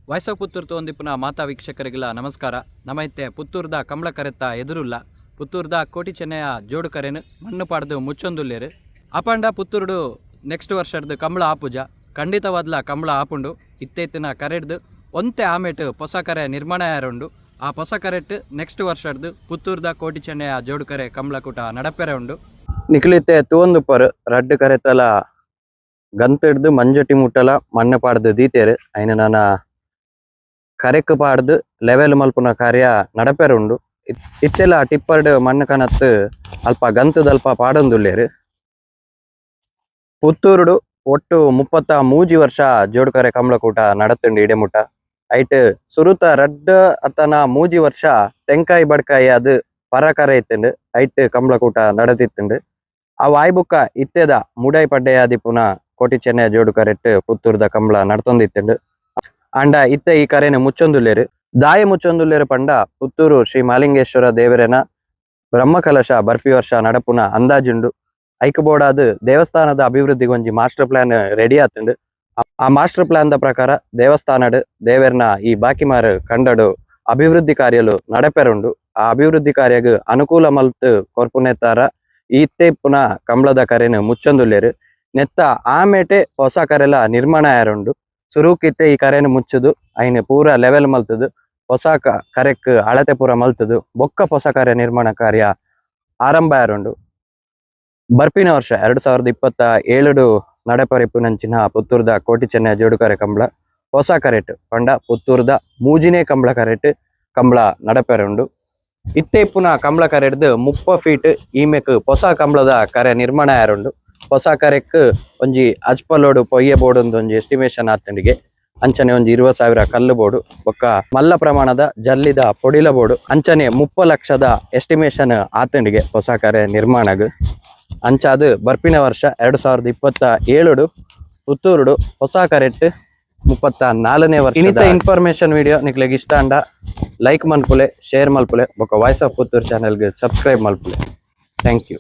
Voice of Puttur ತೊಂದಿಪ್ಪುನ ಮಾತಾ ವೀಕ್ಷಕರಿಗೆಲ್ಲ ನಮಸ್ಕಾರ. ನಮೈತೆ ಪುತ್ತೂರ್ದ ಕಂಬಳ ಕರೆತ್ತ ಎದುರುಲ್ಲ ಪುತ್ತೂರ್ದ ಕೋಟಿ ಚೆನ್ನಯ ಜೋಡು ಕರೆನು ಮಣ್ಣು ಪಾಡ್ದು ಮುಚ್ಚೊಂದುಲ್ಲೇರು ಅಪಂಡ ಪುತ್ತೂರುಡು ನೆಕ್ಸ್ಟ್ ವರ್ಷದ ಕಂಬಳ ಆಪುಜ ಖಂಡಿತವಾದ್ಲ ಕಂಬಳ ಆಪುಂಡು ಇತ್ತೈತಿನ ಕರೆಡ್ದು ಒಂತೆ ಆಮೇಟ್ ಹೊಸ ಕರೆ ನಿರ್ಮಾಣ ಯಾರುಂಡು ಆ ಹೊಸ ಕರೆಟ್ ನೆಕ್ಸ್ಟ್ ವರ್ಷದ್ದು ಪುತ್ತೂರ್ದ ಕೋಟಿ ಚೆನ್ನಯ ಜೋಡು ಕರೆ ಕಂಬಳ ಕೂಟ ನಡಪೆರೆ ಉಂಡು ನಿಖಿಲಿತ್ತೆ ತೂಂದು ಪರ್ ರಡ್ಡು ಕರೆತಲ ಗಂತಿಡ್ದು ಮಂಜಟಿ ಮುಟ್ಟಲ ಮಣ್ಣು ಪಾಡ್ದು ದೀತೇರು ಐನ ನಾನು ಕರೆಕ್ ಪಾಡ್ದು ಲೆವೆಲ್ ಮಲ್ಪುನ ಕಾರ್ಯ ನಡಪೆರುಂಡು ಇತ್ತೆಲ್ಲ ಟಿಪ್ಪರ್ಡ್ ಮಣ್ಣು ಕನತ್ ಅಲ್ಪ ಗಂತದಲ್ಪ ಪಾಡೊಂದುಲ್ಲೇರು ಪುತ್ತೂರುಡು ಒಟ್ಟು 33 ವರ್ಷ ಜೋಡುಕರೆ ಕಂಬಳಕೂಟ ನಡತುಂಡು ಇಡೆಮುಟ ಐಟ್ ಸುರುತ ರಡ್ಡ್ ಅತನ 3 ವರ್ಷ ತೆಂಕಾಯಿ ಬಡ್ಕಾಯಿ ಅದು ಪರಕರೆ ಇತ್ತುಂಡು ಐಟ್ ಕಂಬಳಕೂಟ ನಡತಿತ್ತುಂಡು ಆ ವಾಯ್ಬುಕ್ಕ ಇತ್ತೆದ ಮುಡೈ ಪಡ್ಡೆಯಾದಿಪುನ ಕೋಟಿ ಚೆನ್ನಯ ಜೋಡುಕರೆಟ್ ಪುತ್ತೂರ್ದ ಕಂಬಳ ನಡ್ತೊಂದಿತ್ತುಂಡು ಅಂಡ ಇತ್ತೆ ಈ ಕರೆನ ಮುಚ್ಚೊಂದುಲ್ಲೇರು ದಾಯ ಮುಚ್ಚೊಂದುಲ್ಲೇರು ಪಂಡ ಪುತ್ತೂರು ಶ್ರೀ ಮಾಲಿಂಗೇಶ್ವರ ದೇವರನ ಬ್ರಹ್ಮಕಲಶ ಬರ್ಪಿ ವರ್ಷ ನಡಪುನ ಅಂದಾಜುಂಡು ಐಕ್ ಬೋಡಾದು ದೇವಸ್ಥಾನದ ಅಭಿವೃದ್ಧಿಗೆ ಒಂಜಿ ಮಾಸ್ಟರ್ ಪ್ಲಾನ್ ರೆಡಿ ಆತುಂಡು ಆ ಮಾಸ್ಟರ್ ಪ್ಲಾನ್ ದ ಪ್ರಕಾರ ದೇವಸ್ಥಾನಡ್ ದೇವರನ ಈ ಬಾಕಿಮಾರು ಕಂಡಡು ಅಭಿವೃದ್ಧಿ ಕಾರ್ಯಲು ನಡಪೆರುಂಡು ಆ ಅಭಿವೃದ್ಧಿ ಕಾರ್ಯಗ್ ಅನುಕೂಲ ಮಲ್ತು ಕೊರ್ಪುನೆತ್ತಾರ ಇತ್ತೆ ಪುನ ಕಂಬಳದ ಕರೆನು ಮುಚ್ಚೊಂದುಲ್ಲೇರು ನೆತ್ತ ಆಮೇಟೆ ಹೊಸ ಕರೆಲ ನಿರ್ಮಾಣ ಯಾರುಂಡು ಸುರುಕಿತ್ತೆ ಈ ಕರೆನು ಮುಚ್ಚುದು ಐನ್ ಪೂರ ಲೆವೆಲ್ ಮಲ್ತದು ಹೊಸ ಕರೆಕ್ ಅಳತೆ ಪೂರ ಮಲ್ತದು ಬೊಕ್ಕ ಹೊಸ ಕರೆ ನಿರ್ಮಾಣ ಕಾರ್ಯ ಆರಂಭ ಯಾರುಂಡು ಬರ್ಪಿನ ವರ್ಷ 2027 ನಡಪರಿಪುನಂಚಿನ ಪುತ್ತೂರ್ದ ಕೋಟಿ ಚೆನ್ನಯ ಜೋಡುಕರೆ ಕಂಬಳ ಹೊಸ ಕರೆಟ್ ಪಂಡ ಪುತ್ತೂರ್ದ ಮೂಜಿನೇ ಕಂಬಳ ಕರೆಟ್ ಕಂಬಳ ನಡಪೆರುಂಡು ಇತ್ತೆ ಪುನ ಕಂಬಳ ಕರೆಡ್ದು 30 ಫೀಟ್ ಈಮೆಕ್ ಹೊಸ ಕಂಬಳದ ಕರೆ ನಿರ್ಮಾಣ ಯಾರುಂಡು ಹೊಸ ಕರೆಕ್ ಒಂಜಿ ಅಜ್ಪಲೋಡು ಪೊಯ್ಯೆ ಬೋರ್ಡ್ ಒಂಜಿ ಎಸ್ಟಿಮೇಷನ್ ಆತಂಡಿಗೆ ಅಂಚನೆ ಒಂಜಿ 20,000 ಕಲ್ಲು ಬೋರ್ಡು ಬೊಕ್ಕ ಮಲ್ಲ ಪ್ರಮಾಣದ ಜಲ್ಲಿದ ಪೊಡಿಲ ಬೋರ್ಡು ಅಂಚನೆ 30 ಲಕ್ಷದ ಎಸ್ಟಿಮೇಷನ್ ಆತಂಡಿಗೆ ಹೊಸ ಕರೆ ನಿರ್ಮಾಣಗ್ ಅಂಚ ಅದು ಬರ್ಪಿನ ವರ್ಷ 2027 ಪುತ್ತೂರುಡು ಹೊಸ ಕರೆಟ್ 34ನೇ ವರ್ಷ. ಇನ್ನಿತ ಇನ್ಫಾರ್ಮೇಶನ್ ವಿಡಿಯೋ ನಿಕ್ಲೆಗ್ ಇಷ್ಟ ಅಂಡ ಲೈಕ್ ಮಲ್ಪುಲೆ ಶೇರ್ ಮಲ್ಪುಲೆ ಬೊಕ್ಕ ವಾಯ್ಸ್ ಆಫ್ ಪುತ್ತೂರು ಚಾನೆಲ್ಗೆ ಸಬ್ಸ್ಕ್ರೈಬ್ ಮಲ್ಪುಲೆ. Thank you.